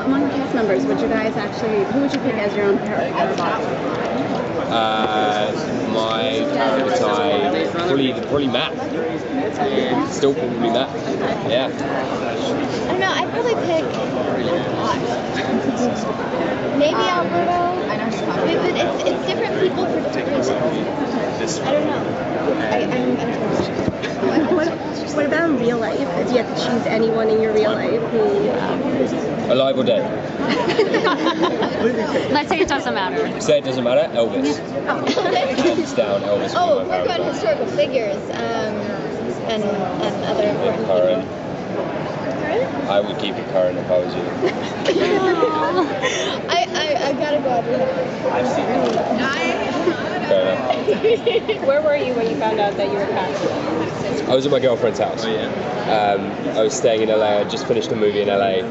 Among the cast members, who would you pick as your own character? My character type, probably Matt. Still probably Matt. Yeah. I don't know, I'd probably pick maybe Alberto. But it's different people for different reasons. I don't know. What about in real life? If you had to choose anyone in your real life who... Alive or dead? Let's say it doesn't matter. Say it doesn't matter? Elvis. It's down, Elvis. Oh, we're going historical figures and other important current. people. I would keep it current if I was you. I gotta go out Fair enough. Where were you when you found out that you were cast? I was at my girlfriend's house. I was staying in LA. I just finished a movie in LA,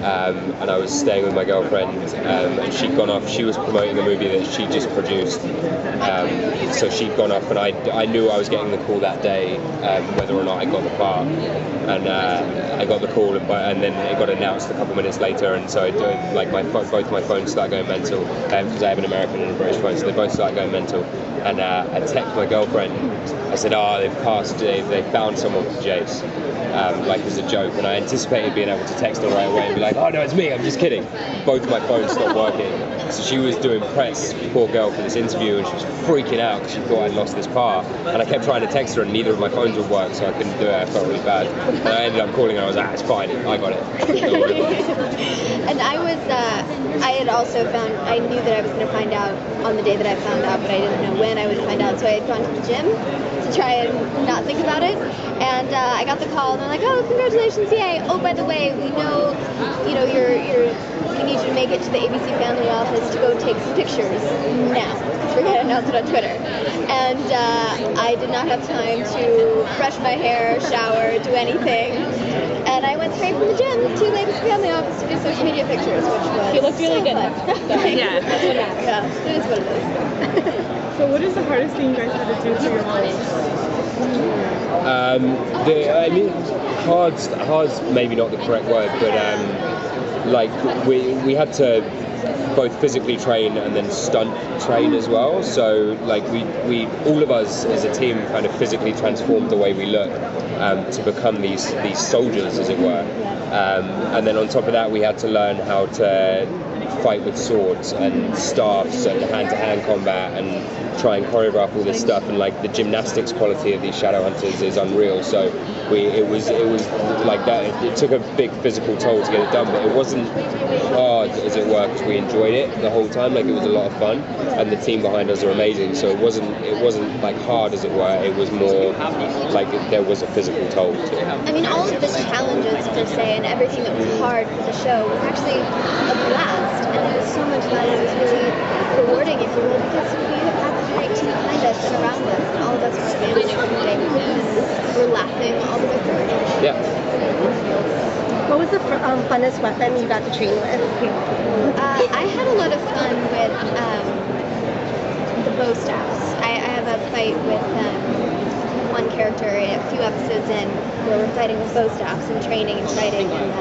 and I was staying with my girlfriend. And she'd gone off. She was promoting a movie that she just produced. So she'd gone off, and I knew I was getting the call that day, whether or not I got the part. And I got the call, and then it got announced a couple minutes later. And so both my phones started going mental because I have an American and a British phone, so they both started going mental. And I texted my girlfriend. I said, they found someone for Jace, like as a joke. And I anticipated being able to text her right away and be like, oh no, it's me, I'm just kidding. Both of my phones stopped working. So she was doing press, poor girl, for this interview, and she was freaking out because she thought I'd lost this part. And I kept trying to text her and neither of my phones would work, so I couldn't do it. I felt really bad. And I ended up calling her, I was like, it's fine, I got it. And I knew that I was going to find out on the day that I found out, but I didn't know when I would find out, so I had gone to the gym to try and not think about it. And I got the call, and they're like, oh, congratulations, yay. Oh, by the way, we know, we need you to make it to the ABC family office to go take some pictures now, because we're going to announce it on Twitter. And I did not have time to brush my hair, shower, do anything. And I went straight from the gym to the ABC family office to do social media pictures, which was You looked really good. Yeah, it is what it is. So what is the hardest thing you guys had to do for your roles? Hard's maybe not the correct word, but we had to both physically train and then stunt train as well. So we all of us as a team kind of physically transformed the way we look to become these soldiers, as it were. And then on top of that, we had to learn how to fight with swords and staffs and hand-to-hand combat and try and choreograph all this stuff, and the gymnastics quality of these Shadowhunters is unreal. So it was like that. It took a big physical toll to get it done, but it wasn't hard, as it were, because we enjoyed it the whole time. It was a lot of fun, and the team behind us are amazing. So it wasn't hard, as it were. It was more like there was a physical toll to it. I mean, all of the challenges per se and everything that was hard for the show was actually a blast, and it was so much fun. It was really rewarding, if you will, because we have had this great team behind us and around us, and all of us were family from day one. We're laughing all the way through. Yeah. What was the funnest weapon you got to train with? I had a lot of fun with the bow staffs. I have a fight with one character a few episodes in where we're fighting with bow staffs and training and fighting, and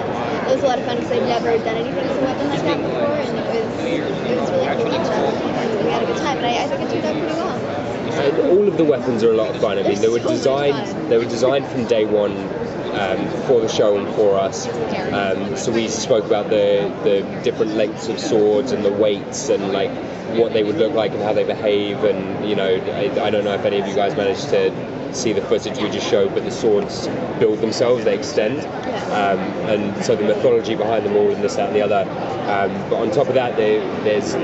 it was a lot of fun because I'd never done anything with a weapon like that before, and it was really cool. We had a good time, and I think it turned out pretty well. And all of the weapons are a lot of fun. I mean, they were designed from day one for the show and for us. So we spoke about the different lengths of swords and the weights and what they would look like and how they behave. And I don't know if any of you guys managed to see the footage we just showed, but the swords build themselves, they extend. And so the mythology behind them all and this, that and the other. But on top of that, there's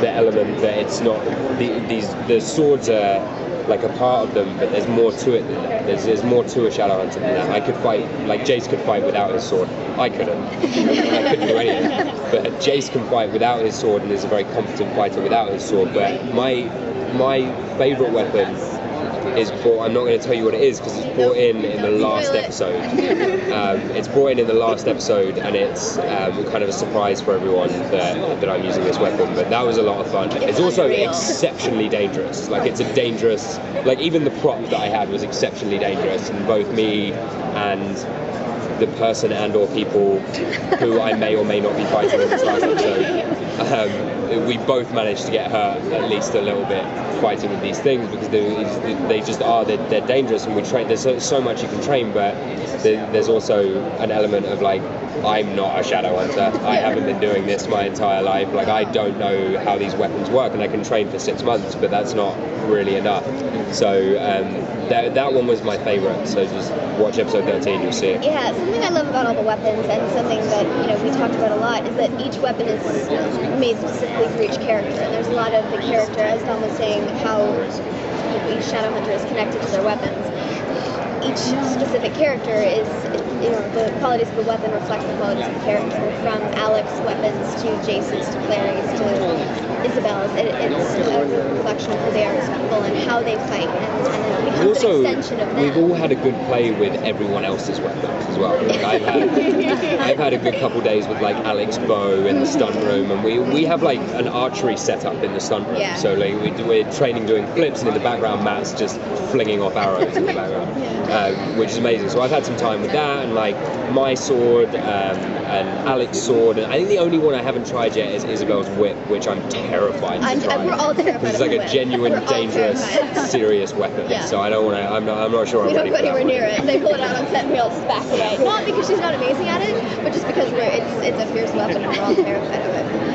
the element that it's not, the swords are like a part of them, but there's more to it than that. There's more to a Shadowhunter than that. I could fight, Jace could fight without his sword. I couldn't. I couldn't do anything. But Jace can fight without his sword and is a very competent fighter without his sword. But my favourite weapon is I'm not going to tell you what it is because it's brought in the last episode. It's brought in the last episode, and it's kind of a surprise for everyone that I'm using this weapon. But that was a lot of fun. It's also exceptionally dangerous. It's a dangerous. Even the prop that I had was exceptionally dangerous, and both me and the person and or people who I may or may not be fighting in this last episode. We both managed to get hurt at least a little bit fighting with these things, because they just are, they're dangerous, and we train. There's so much you can train, but there's also an element of like, I'm not a shadow hunter. I haven't been doing this my entire life. Like, I don't know how these weapons work, and I can train for 6 months, but that's not really enough. So that one was my favorite. So just watch episode 13, you'll see it. Yeah, something I love about all the weapons, and something that we talked about a lot, is that each weapon is made specifically for each character. And there's a lot of the character, as Dom was saying, how each shadow hunter is connected to their weapons. Each specific character is, the qualities of the weapon reflect the qualities of the character. From Alex's weapons to Jace's to Clary's to Isabel's, it's a reflection of who they are as people and how they fight, and it becomes Also, an extension of them. we've all had a good play with everyone else's weapons as well. Like, I've had a good couple days with like Alex's bow in the stun room, and we have like an archery setup in the stun room. Yeah. So like we're training doing flips, and in the background Matt's just flinging off arrows in the background, which is amazing. So I've had some time with that, and like my sword and Alex's sword, and I think the only one I haven't tried yet is Isabel's whip, which I'm terrified to try. We're all terrified. It's like a genuine, We're all dangerous, terrified. serious weapon. Yeah. So I don't want to. I'm not sure. We I'm don't ready go for that anywhere one. near it. They pull it out on set and we all just back away. Not because she's not amazing at it, but just because it's a fierce weapon and we're all terrified of it.